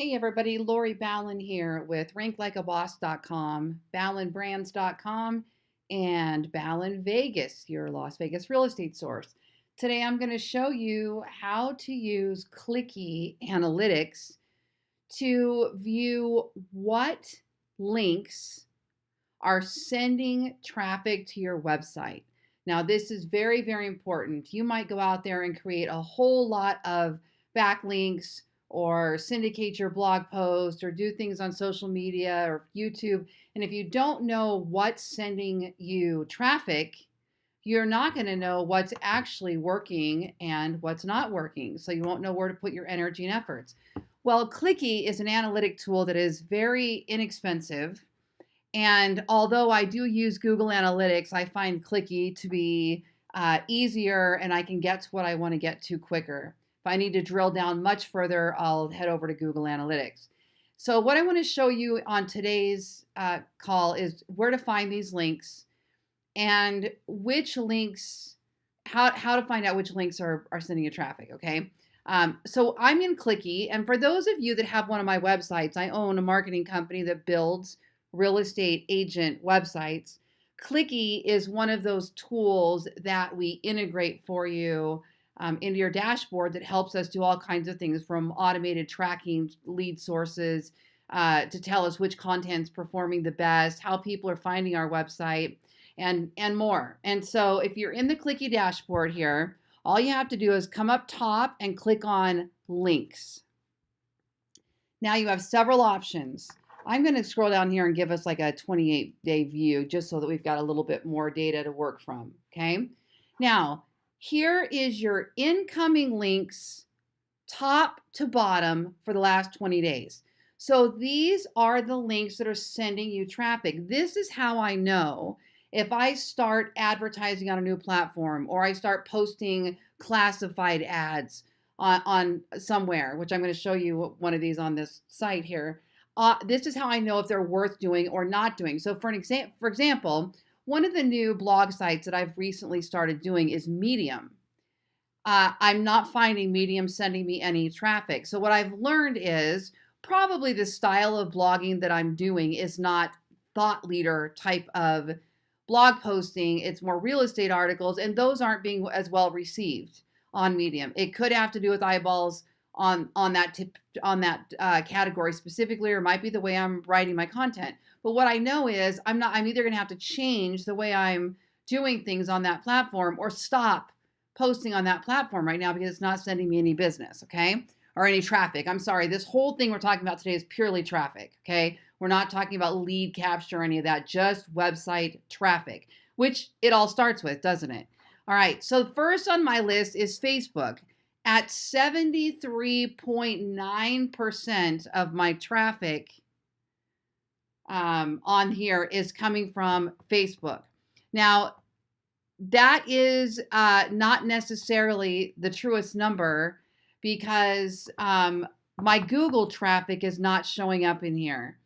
Hey everybody, Lori Ballen here with ranklikeaboss.com, ballenbrands.com, and Ballen Vegas, your Las Vegas real estate source. Today I'm going to show you how to use Clicky analytics to view what links are sending traffic to your website. Now, this is very, very important. You might go out there and create a whole lot of backlinks or syndicate your blog post or do things on social media or YouTube. And if you don't know what's sending you traffic, you're not going to know what's actually working and what's not working. So you won't know where to put your energy and efforts. Well, Clicky is an analytic tool that is very inexpensive. And although I do use Google Analytics, I find Clicky to be easier and I can get to what I want to get to quicker. If I need to drill down much further, I'll head over to Google Analytics. So what I want to show you on today's call is where to find these links and which links, how to find out which links are sending you traffic, okay? So I'm in Clicky, and for those of you that have one of my websites, I own a marketing company that builds real estate agent websites. Clicky is one of those tools that we integrate for you into your dashboard that helps us do all kinds of things, from automated tracking lead sources to tell us which content's performing the best, how people are finding our website, and more. And so if you're in the Clicky dashboard here, all you have to do is come up top and click on links. Now you have several options. I'm going to scroll down here and give us like a 28-day view just so that we've got a little bit more data to work from, okay? Now, here is your incoming links top to bottom for the last 20 days. So these are the links that are sending you traffic. This is how I know if I start advertising on a new platform or I start posting classified ads on somewhere, which I'm going to show you one of these on this site here. This is how I know if they're worth doing or not doing. So for example, one of the new blog sites that I've recently started doing is Medium. I'm not finding Medium sending me any traffic. So what I've learned is probably the style of blogging that I'm doing is not thought leader type of blog posting. It's more real estate articles, and those aren't being as well received on Medium. It could have to do with eyeballs on that category specifically, or it might be the way I'm writing my content. But what I know is I'm either going to have to change the way I'm doing things on that platform or stop posting on that platform right now because it's not sending me any business, okay? Or any traffic. I'm sorry, this whole thing we're talking about today is purely traffic, okay? We're not talking about lead capture or any of that, just website traffic, which it all starts with, doesn't it? All right, so first on my list is Facebook. At 73.9% of my traffic on here is coming from Facebook. Now, that is not necessarily the truest number because my Google traffic is not showing up in here.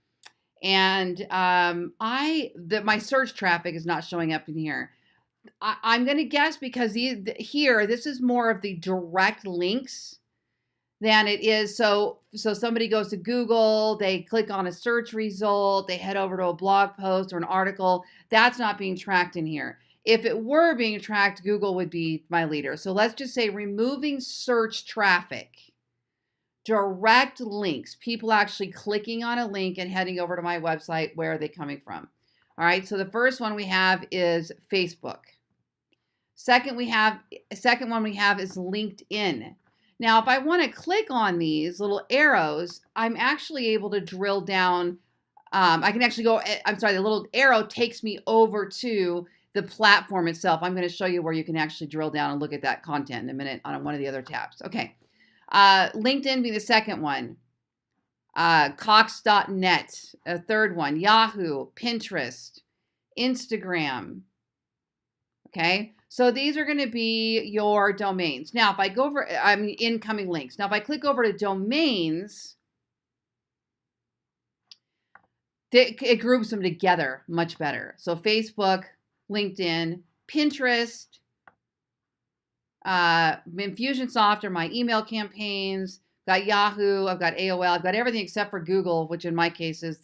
And my search traffic is not showing up in here. I'm going to guess because this is more of the direct links than it is. So somebody goes to Google, they click on a search result, they head over to a blog post or an article. That's not being tracked in here. If it were being tracked, Google would be my leader. So let's just say removing search traffic, direct links, people actually clicking on a link and heading over to my website. Where are they coming from? All right, so the first one we have is Facebook. Second one we have is LinkedIn. Now, if I want to click on these little arrows, I'm actually able to drill down. I can actually go, the little arrow takes me over to the platform itself. I'm going to show you where you can actually drill down and look at that content in a minute on one of the other tabs. Okay, LinkedIn being the second one. Cox.net, a third one. Yahoo, Pinterest, Instagram. Okay, so these are going to be your domains. Now, if I go over, incoming links. Now, if I click over to domains, it groups them together much better. So Facebook, LinkedIn, Pinterest, Infusionsoft are my email campaigns, Got Yahoo, I've got AOL, I've got everything except for Google, which in my case is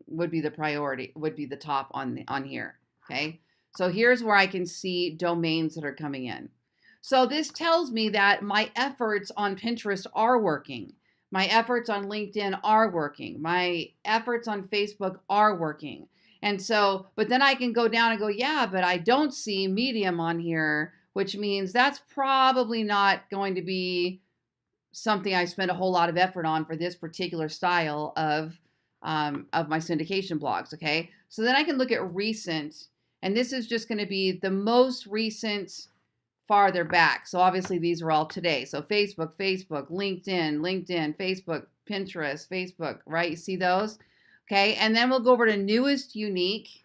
would be the priority, would be the top on here. Okay, so here's where I can see domains that are coming in. So this tells me that my efforts on Pinterest are working. My efforts on LinkedIn are working. My efforts on Facebook are working. And so, but then I can go down and go, yeah, but I don't see Medium on here, which means that's probably not going to be something I spend a whole lot of effort on for this particular style of my syndication blogs. Okay, so then I can look at recent, and this is just going to be the most recent farther back. So obviously these are all today. So Facebook, LinkedIn, Facebook, Pinterest, Facebook, right? You see those? Okay, and then we'll go over to newest unique.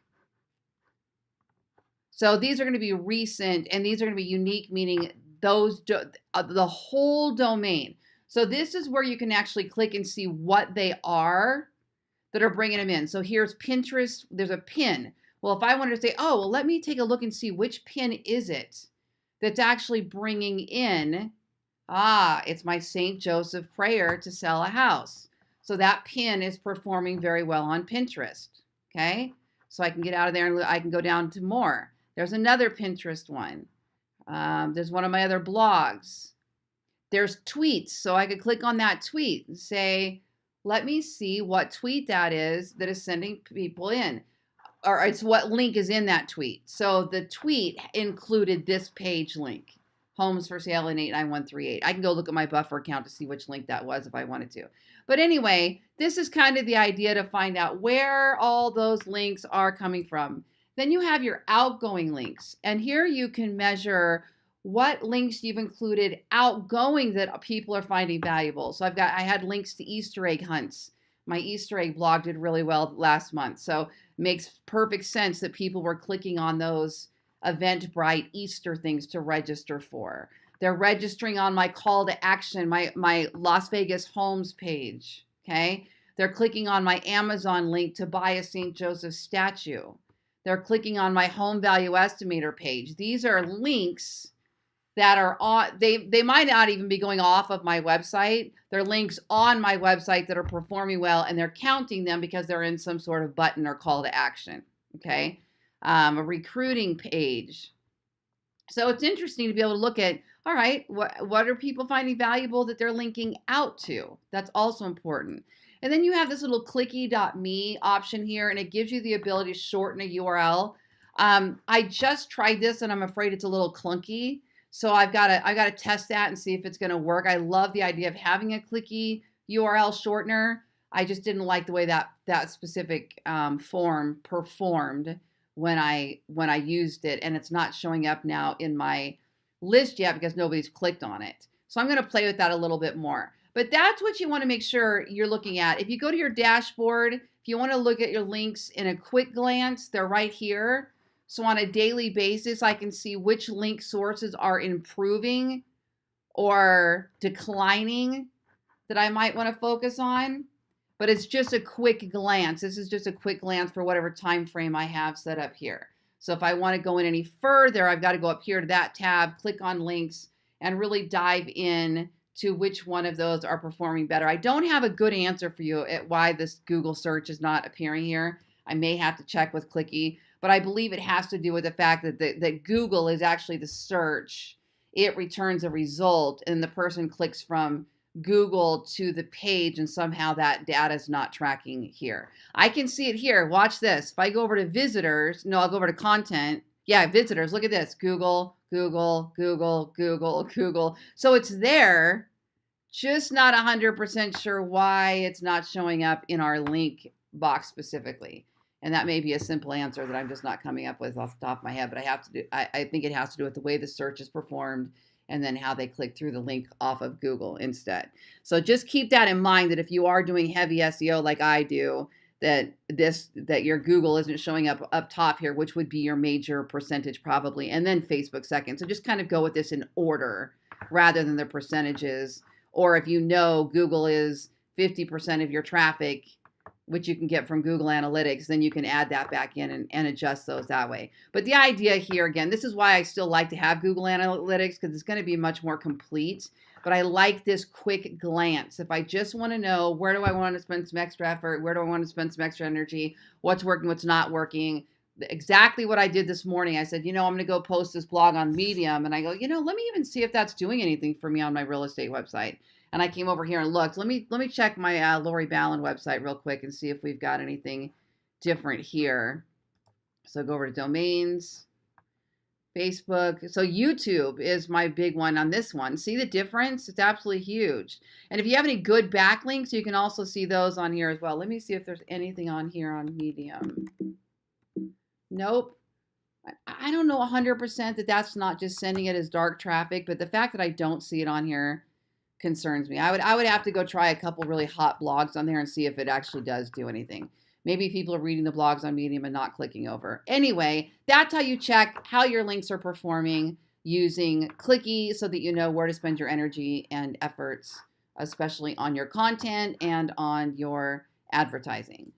So these are going to be recent, and these are going to be unique, meaning those the whole domain. So this is where you can actually click and see what they are that are bringing them in. So here's Pinterest. There's a pin. Well, if I wanted to say, oh, well, let me take a look and see which pin is it that's actually bringing in, it's my St. Joseph prayer to sell a house. So that pin is performing very well on Pinterest. Okay, so I can get out of there and I can go down to more. There's another Pinterest one. There's one of my other blogs. There's tweets. So I could click on that tweet and say, let me see what tweet that is sending people in. Or it's what link is in that tweet. So the tweet included this page link, homes for sale in 89138. I can go look at my buffer account to see which link that was if I wanted to. But anyway, this is kind of the idea to find out where all those links are coming from. Then you have your outgoing links. And here you can measure what links you've included outgoing that people are finding valuable. So I had links to Easter egg hunts. My Easter egg blog did really well last month. So it makes perfect sense that people were clicking on those Eventbrite Easter things to register for. They're registering on my call to action, my Las Vegas homes page, okay? They're clicking on my Amazon link to buy a St. Joseph statue. They're clicking on my home value estimator page. These are links that are on, they might not even be going off of my website. They're links on my website that are performing well, and they're counting them because they're in some sort of button or call to action, okay? A recruiting page. So it's interesting to be able to look at, all right, what are people finding valuable that they're linking out to? That's also important. And then you have this little clicky.me option here, and it gives you the ability to shorten a URL. I just tried this, and I'm afraid it's a little clunky. So I got to test that and see if it's going to work. I love the idea of having a clicky URL shortener. I just didn't like the way that specific form performed when I used it, and it's not showing up now in my list yet because nobody's clicked on it. So I'm going to play with that a little bit more. But that's what you want to make sure you're looking at. If you go to your dashboard, if you want to look at your links in a quick glance, they're right here. So on a daily basis, I can see which link sources are improving or declining that I might want to focus on. But it's just a quick glance. This is just a quick glance for whatever time frame I have set up here. So if I want to go in any further, I've got to go up here to that tab, click on links, and really dive in to which one of those are performing better. I don't have a good answer for you at why this Google search is not appearing here. I may have to check with Clicky, but I believe it has to do with the fact that Google is actually the search. It returns a result, and the person clicks from Google to the page, and somehow that data is not tracking here. I can see it here. Watch this. If I go over to visitors, no, I'll go over to content. Yeah, visitors, look at this. Google, Google, Google, Google, Google. So it's there, just not 100% sure why it's not showing up in our link box specifically. And that may be a simple answer that I'm just not coming up with off the top of my head, but I think it has to do with the way the search is performed and then how they click through the link off of Google instead. So just keep that in mind, that if you are doing heavy SEO like I do, that your Google isn't showing up top here, which would be your major percentage probably, and then Facebook second. So just kind of go with this in order rather than the percentages. Or if you know Google is 50% of your traffic, which you can get from Google Analytics, then you can add that back in and adjust those that way. But the idea here, again, this is why I still like to have Google Analytics, because it's going to be much more complete. but I like this quick glance. If I just want to know, where do I want to spend some extra effort? Where do I want to spend some extra energy? What's working, what's not working? Exactly what I did this morning. I said, I'm going to go post this blog on Medium. And I go, let me even see if that's doing anything for me on my real estate website. And I came over here and looked. Let me check my Lori Ballen website real quick and see if we've got anything different here. So go over to domains, Facebook. So YouTube is my big one on this one. See the difference? It's absolutely huge. And if you have any good backlinks, you can also see those on here as well. Let me see if there's anything on here on Medium. Nope. I don't know 100% that that's not just sending it as dark traffic, but the fact that I don't see it on here concerns me. I would have to go try a couple really hot blogs on there and see if it actually does do anything. Maybe people are reading the blogs on Medium and not clicking over. Anyway, that's how you check how your links are performing using Clicky so that you know where to spend your energy and efforts, especially on your content and on your advertising.